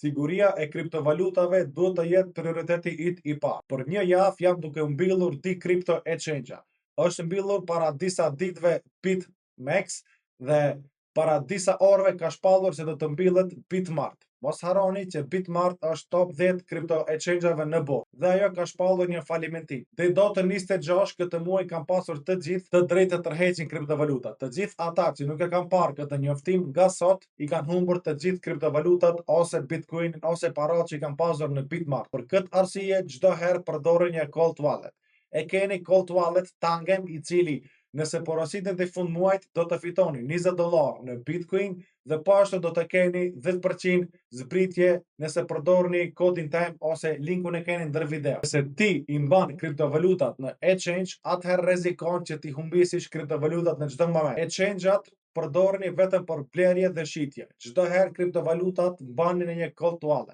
Siguria e kriptovalutave duhet të jetë prioriteti i parë. Për një javë jam duke mbyllur di kripto exchange-a. Është mbyllur para disa ditëve BitMEX dhe para disa orëve ka shpallur se do të mbyllet Bitmart. Mos harroni që Bitmart është top 10 kripto exchange-ave në botë dhe ajo ka shpallur një falimentim. Deri datën 26 këtë muaj kanë pasur të gjithë të drejtë të tërheqin kriptovaluta. Të gjithë ata që nuk e kanë parë këtë njoftim nga sot i kanë humbur të gjithë kriptovalutat ose Bitcoin ose paratë që i kanë pasur në Bitmart. Për këtë arsye çdo herë përdorni një cold wallet. E keni cold wallet Tangem i cili nëse porositet në fund muajit do të fitoni $20 në Bitcoin dhe po ashtu do të keni 10% zbritje nëse përdorni kodin tim ose linkun e keni ndër video. Nëse ti i mban kriptovalutat në exchange, atëherë rrezikon që ti humbisësh kriptovalutat në çdo moment. Exchange-at përdorni vetëm për blerje dhe shitje. Çdo herë kriptovalutat mbani në një cold wallet.